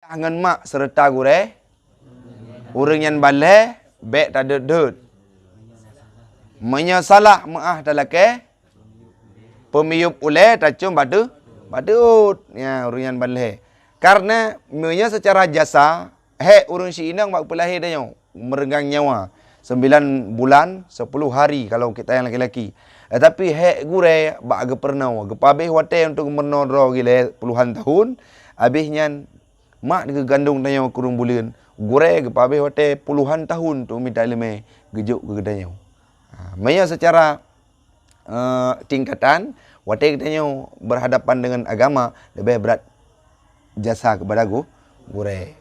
ngan mak serta gure urang yang balik bek tak dut menyasalah maah talake pemiyup ule tacung badut ya urang yang balik karena punya secara jasa urang si inang mak pelahir dia merenggang nyawa 9 bulan 10 hari kalau kita yang laki-laki. Tapi gure bak age pernah gepabeh wate untuk menodro gile puluhan tahun habisnya mak digandung tanya kurung bulan gure gepabeh wate puluhan tahun tu minta leme gejuk ke gedanya. Maya secara tingkatan wate gedanya berhadapan dengan agama lebih berat jasa kepada gure.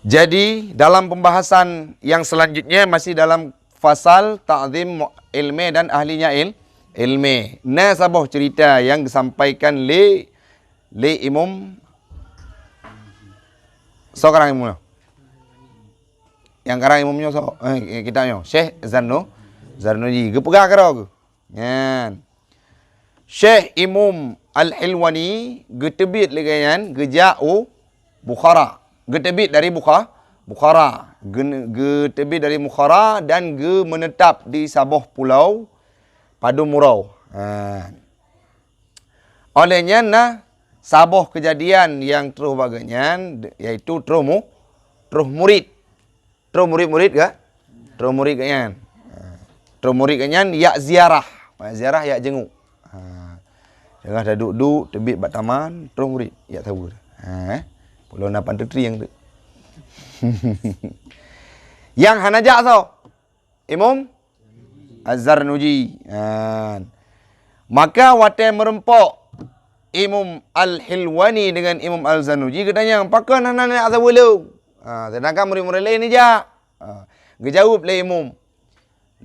Jadi dalam pembahasan yang selanjutnya masih dalam fasal ta'zim ilmi dan ahlinya ilmi. Nah sabuh cerita yang disampaikan li Imam so karang imam. Yang karang imamnya so kita nyo Syekh Zarnuji. Gepegah karo. Nyan. Syekh Imam Al-Hilwani getebit legayan geja'u Bukhara. Getebit dari Bukhara. Getebit dari Bukhara dan menetap di Sabah Pulau Padu Murau. Olehnya Sabah kejadian yang terus baganyan yaitu terus murid. Terus murid ke? Terus murid kanyan. Terus murid kanyan ya ziarah. Ziarah ya jenguk. Jangan dah duduk tebit bat taman terus murid ya tahu. Pulau 8 yang tu. Yang hanajak so Imam Az-Zarnuji. Maka wate merempok Imam Al-Hilwani dengan Imam Al-Zarnuji katanya pakai anak-anak azawulu. Sedangkan murid-murid lain ni jak. Gejawab le Imam.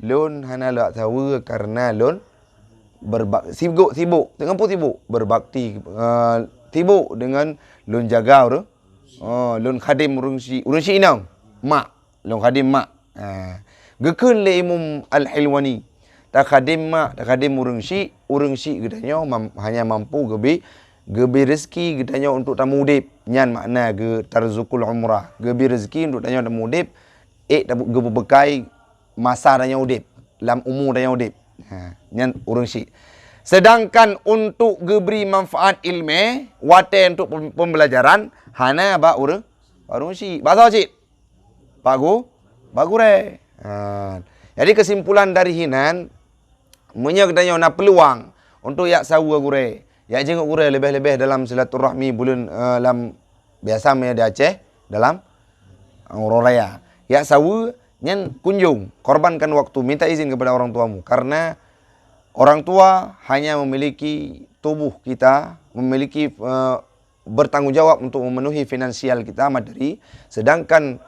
Lun hana la tahu karena lun sibuk dengan pun sibuk berbakti sibuk dengan lun jaga tu. Lun khadim urang si inang mak lun khadim mak gekeun le Imam Al-Hilwani tak khadim mak tak khadim urang si gedanya hanya mampu gebi rezeki gedanya untuk tamu udip nyan makna ge tarzukul umrah gebi rezeki untuk tanya tamu udip ge bekai masa danya udip lam umur danya udip nyan urang si. Sedangkan untuk geberi manfaat ilmu, wate untuk pembelajaran, hana ba urang si. Bahasa cik? Bagus re. Jadi kesimpulan dari hinan, munya katanya nak peluang untuk yak sawu gure. Yak jenguk gure lebih-lebih dalam silaturahmi bulan dalam biasa me di Aceh dalam orang raya. Yak sawu nyen kunjung, korbankan waktu, minta izin kepada orang tuamu karena orang tua hanya memiliki tubuh kita, memiliki bertanggung jawab untuk memenuhi finansial kita materi, sedangkan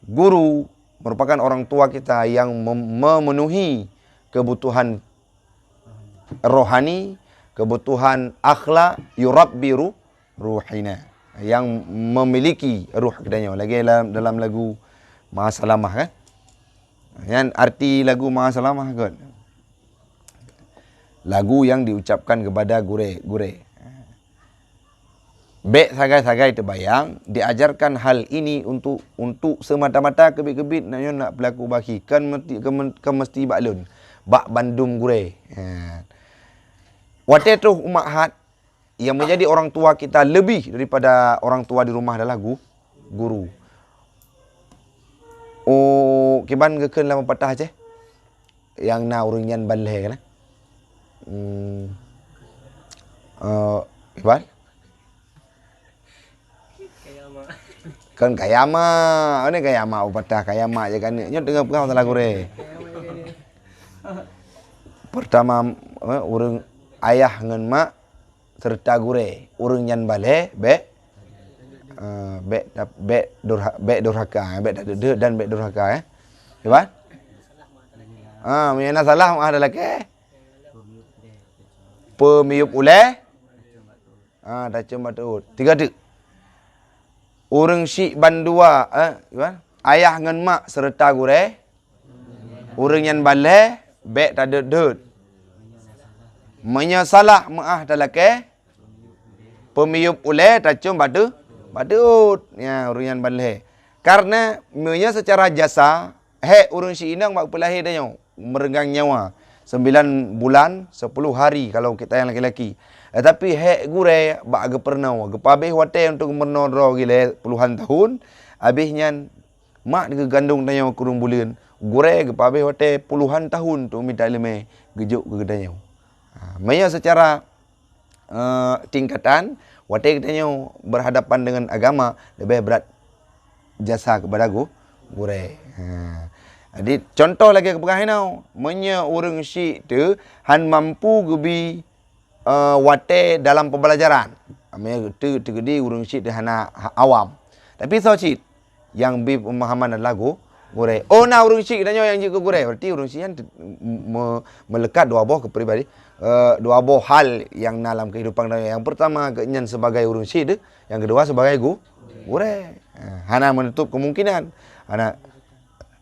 guru merupakan orang tua kita yang memenuhi kebutuhan rohani, kebutuhan akhlak, yurabbi ruhina, yang memiliki ruh kedanya. Lagi dalam lagu Maha Salamah kan? Yang arti lagu Maha Salamah kan? Lagu yang diucapkan kepada gure. Bek sagai-sagai terbayang, diajarkan hal ini untuk semata-mata kebit-kebit nak berlaku baki. Kan mesti baklun. Bak bandum gure. Wate tu umat hat yang menjadi orang tua kita lebih daripada orang tua di rumah adalah guru. Oh, kiban gekeun lama patah je. Yang na urang nyan baleh kan. Kiban? Kan kayama, ini kayama upatah kayama je kan. Nyot dengar pengau salah gure. Pertama urang ayah ngan mak serta gure, urang nyan bale bek durhaka, dan bek durhaka Kiban? Menyana salah ada lagi. Pemiyup ule dah cuma tu 3 dek. Urang si bandua ayah ngan mak serta gure urang yang bale bek tak dut menyasalah maah talake pemiup ulai tacung badut ya urungan balai karena punya secara jasa urun si inang mak pelahir dia merenggang nyawa 9 bulan 10 hari kalau kita yang laki-laki. Tapi gure bak gepernau gepabeh wate untuk menodro gile puluhan tahun habisnya mak digandung tanya kurung bulan gure gepabeh wate puluhan tahun tu minta ilmu gejuk ke gedanya. Maya secara tingkatan wate katanya berhadapan dengan agama lebih berat jasa kepada gure. Jadi contoh lagi kepegahinau menya urang syik tu han mampu gebi wate dalam pembelajaran. Amnya tu gedi urang syik dia hana awam. Tapi so syik yang bi pemahaman lagu gure. Oh na urang syik danyo yang jiku gure. Berarti urang syik kan melekat dua buah kepribadi dua buah hal yang dalam kehidupan dia. Yang pertama kenyan sebagai urang syik tu, yang kedua sebagai gure. Hana menutup kemungkinan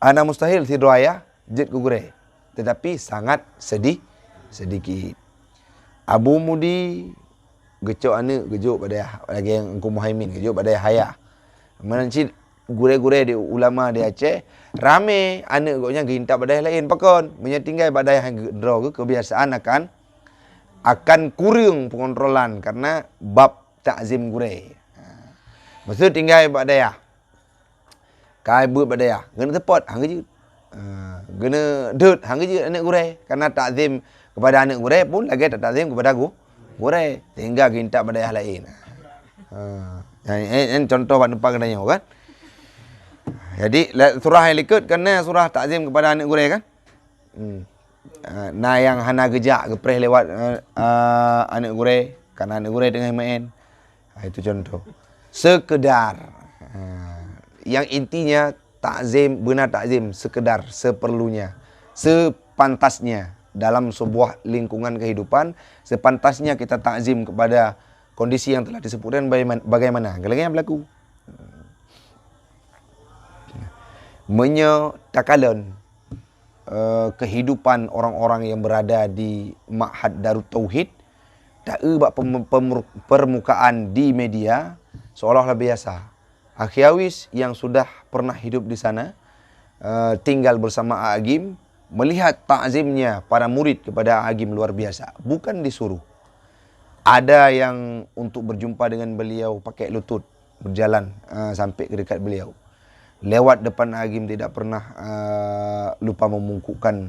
ana mustahil tidur ayah jet gugure. Tetapi sangat sedikit. Abu Mudi gecok ane gejuk pada lagi yang Engku Muhaimin gejuk pada haya. Menancit gure-gure di ulama di Aceh rame ane goknya ginta pada lain pakon menyetinggai pada yang draw kebiasaan akan kurang pengontrolan karena bab takzim gure. Maksud tinggal pada ya. Kai buat pada ya, kena tepat hang je. Kena dut hang je anak gure karena takzim kepada anak gure pun lagi tak takzim kepada gure tinggal ginta pada yang lain. Ini contoh buat nampak kenanya kan. Jadi surah yang likut kerana surah takzim kepada anak gure kan. Nah yang hana gejak gepreh lewat anak gure karena anak gure dengan main. Itu contoh. Sekedar yang intinya takzim, benar takzim sekedar seperlunya, sepantasnya dalam sebuah lingkungan kehidupan, sepantasnya kita takzim kepada kondisi yang telah disebutkan bagaimana. Galanya berlaku. Menyatakan kehidupan orang-orang yang berada di Ma'had Darut Tauhid tak buat permukaan di media seolah-olah biasa. Akhiawis yang sudah pernah hidup di sana, tinggal bersama Agim, melihat takzimnya para murid kepada Agim luar biasa. Bukan disuruh. Ada yang untuk berjumpa dengan beliau pakai lutut, berjalan sampai ke dekat beliau. Lewat depan Agim tidak pernah lupa memungkukkan.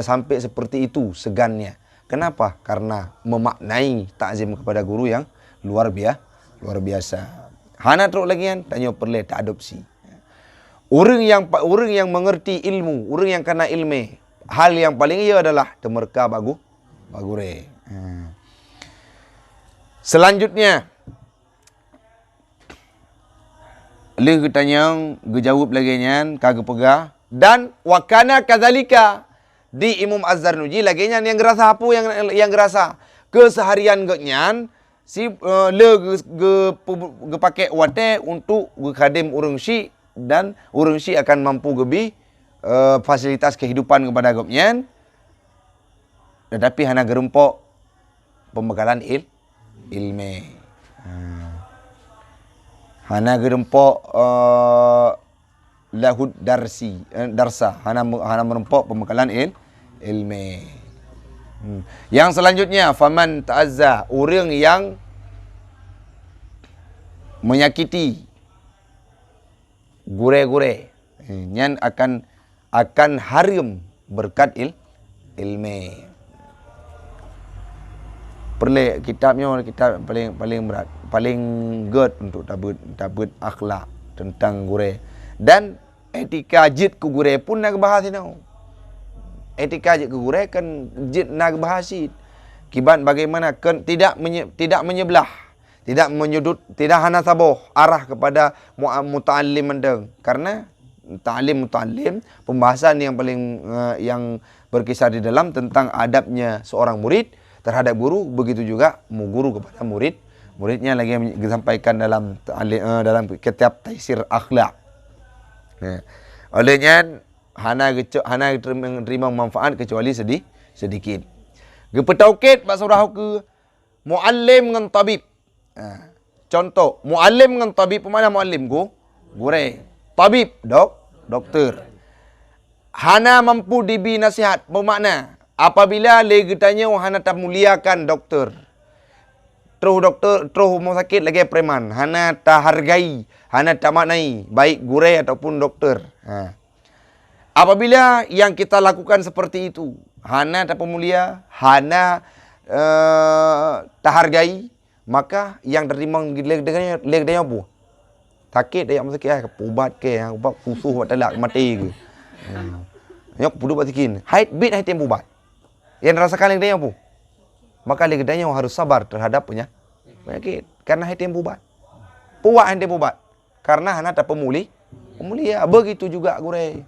Sampai seperti itu segannya. Kenapa? Karena memaknai takzim kepada guru yang luar biasa. Hana teruk lagi kan, tanya perle tak adopsi. Orang yang mengerti ilmu, orang yang kena ilmu, hal yang paling ia adalah temerka bagure. Selanjutnya, le tanya, gejawab lagi nyan, kagak pegah dan wakana kadzalika di Imam Az-Zarnuji lagi nyan yang gerasa apa yang gerasa keseharian genyan. Si ge pakai wate untuk khadim urang syik dan urang syik akan mampu gebi fasilitas kehidupan kepada gopnya. Tetapi hana gerempok pembekalan ilmu. Hana gerempok lahud darsa hana merempok pembekalan ilmu. Yang selanjutnya faman ta'azza, orang yang menyakiti gure-gure nyan akan haram berkat ilmu. Perle kitab paling berat, paling good untuk tabut akhlak tentang gure dan etika jid ku gure pun nak bahas ini. Etika jid kegure kan jid nak bahasit. Kibat bagaimana kan tidak menyebelah, tidak menyudut, tidak hana saboh arah kepada muta'allim mendeng. Karena muta'allim pembahasan yang paling yang berkisar di dalam tentang adabnya seorang murid terhadap guru, begitu juga guru kepada muridnya lagi yang disampaikan dalam kitab Taisir Akhlak. Olehnya hana terima manfaat kecuali sedikit. Gepetaukit pak surah ke muallim dengan tabib. Contoh, muallim dengan tabib, mana muallim gure. Tabib, doktor. Hana mampu dibi nasihat, bermakna apabila lagi tanya hana tak muliakan doktor. Terus rumah sakit lagi preman. Hana tak hargai, hana tak maknai baik gure ataupun doktor. Apabila yang kita lakukan seperti itu, hana tak pemulia, hana tak hargai, maka yang terima leg apa? Sakit dia sakit ubat ke, ubat khusus buat talak mati ke. Nyok pudu batikin. Haid bit haid tempo ubat. Yang rasakan leg dia apa? Maka leg dia harus sabar terhadap penyakit karena haid tempo ubat. Puak haid tempo ubat. Karena hana tak pemulia. Begitu juga gure.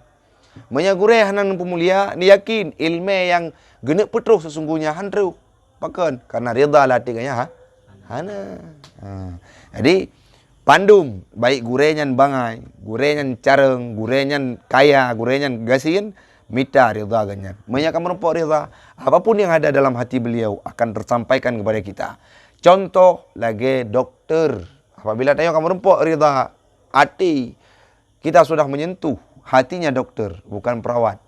Menyagure hanan pemulia, ni yakin ilmu yang genek petrus sesungguhnya handru. Pakan karena rida latiknya hana. Jadi pandum baik gurenyan bangai, gurenyan careng, gurenyan kaya, gurenyan gasin, mita rida ganyan. Menyakam merempok rida, apapun yang ada dalam hati beliau akan tersampaikan kepada kita. Contoh lagi dokter, apabila tanya kamu merempok rida hati, kita sudah menyentuh hatinya dokter, bukan perawat.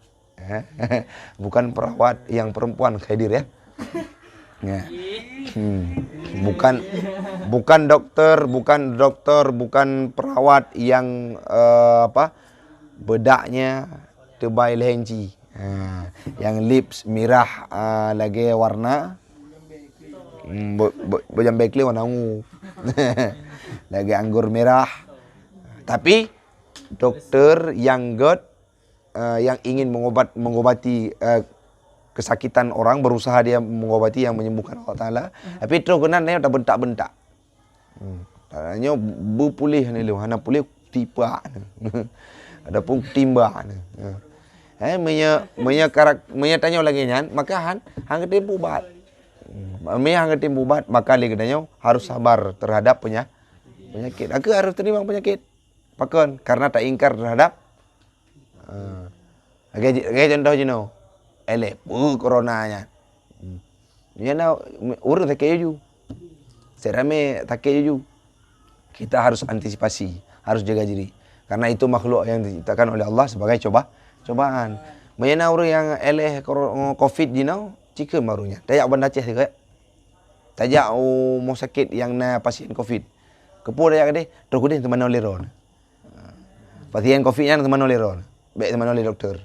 Bukan perawat yang perempuan hadir ya. Bukan dokter, bukan perawat yang bedaknya tebal lenci. Yang lips merah lagi warna bojambekli warna ungu. Lagi anggur merah. Tapi dokter yang yang ingin mengobati kesakitan orang, berusaha dia mengobati yang menyembuhkan Allah Ta'ala. Tapi terus kena dia tak bentak-bentak. Tanya berpulih ni lu, hana pulih tiba. Adapun timba. Menya tanya lagi nyan, maka hang ketempu ubat. Hang ketempu ubat, maka dia tanya harus sabar terhadap penyakit. Aku harus terima penyakit. Pakon karena tak ingkar terhadap contoh je no. Coronanya. Dia nak urut tak keju. Serame tak keju. Kita harus antisipasi, harus jaga diri. Karena itu makhluk yang diciptakan oleh Allah sebagai cobaan. Menyana orang yang COVID je no, cika marunya. Tajak benda ceh juga. Tajak mau sakit yang na pasien COVID. Kepul dia kata, terus kudin teman oleh ron. Pasien COVID yang teman oleh ron. Baik teman oleh doktor.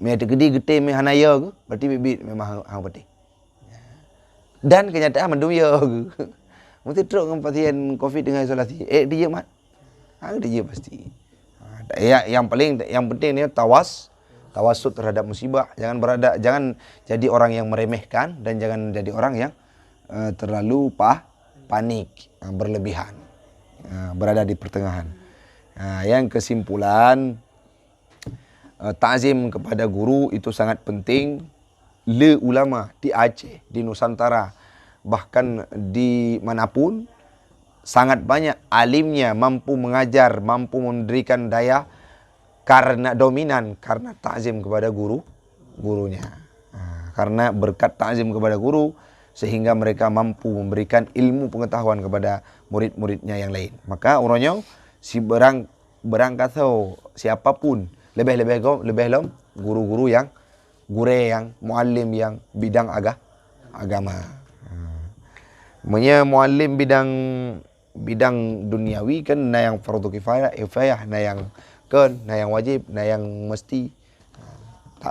Mea gede me hanaya ke, berarti bibit memang hang peti. Dan kenyataan mendung ya ke. Mesti teruk dengan pasien COVID dengan isolasi. Dia mat. Dia pasti. Yang penting ni tawasud terhadap musibah. Jangan jadi orang yang meremehkan dan jangan jadi orang yang terlalu panik, berlebihan. Berada di pertengahan. Yang kesimpulan, ta'zim kepada guru itu sangat penting. Ulama di Aceh, di Nusantara, bahkan di manapun, sangat banyak alimnya, mampu mengajar, mampu memberikan daya karena dominan, karena ta'zim kepada gurunya. Karena berkat ta'zim kepada guru, sehingga mereka mampu memberikan ilmu pengetahuan kepada murid-muridnya yang lain. Maka orangnya si berangkat siapapun lebih guru-guru yang muallim yang bidang agama. Muallim bidang duniawi kan na yang fardu kifayah, na yang wajib, na yang mesti.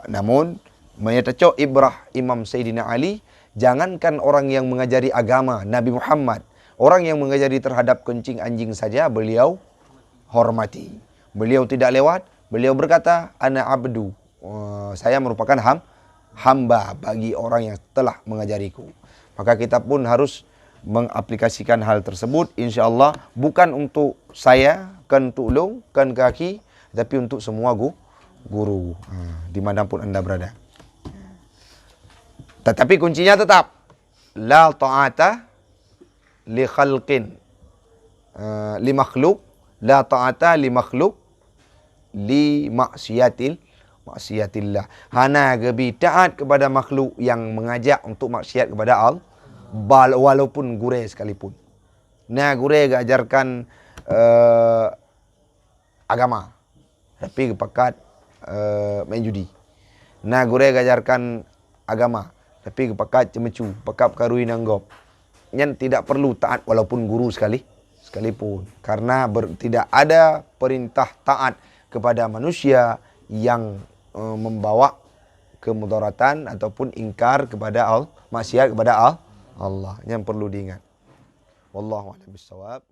Namun menyatakan ibrah Imam Sayyidina Ali, jangankan orang yang mengajari agama Nabi Muhammad, orang yang mengajari terhadap kencing anjing saja beliau hormati. Beliau tidak lewat. Beliau berkata, ana abdu, saya merupakan hamba bagi orang yang telah mengajariku. Maka kita pun harus mengaplikasikan hal tersebut, insya-Allah, bukan untuk saya, kan tulung, kan kaki, tapi untuk semua guru, dimanapun Anda berada. Tetapi kuncinya tetap, la ta'ata li khalqin, li makhluk, la ta'ata li makhluk, li maksiatillah. Hana gebi taat kepada makhluk yang mengajak untuk maksiat kepada Allah, walaupun gure sekalipun. Nah, gure ajarkan agama, tapi kepakat main judi. Nah, gure ajarkan agama, tapi kepakat cemecu, pakap karui nanggop. Yang tidak perlu taat walaupun guru sekalipun. Karena tidak ada perintah taat kepada manusia yang membawa kemudaratan ataupun ingkar kepada Allah, maksiat kepada Allah. Yang perlu diingat. Wallahu a'lam bishawab.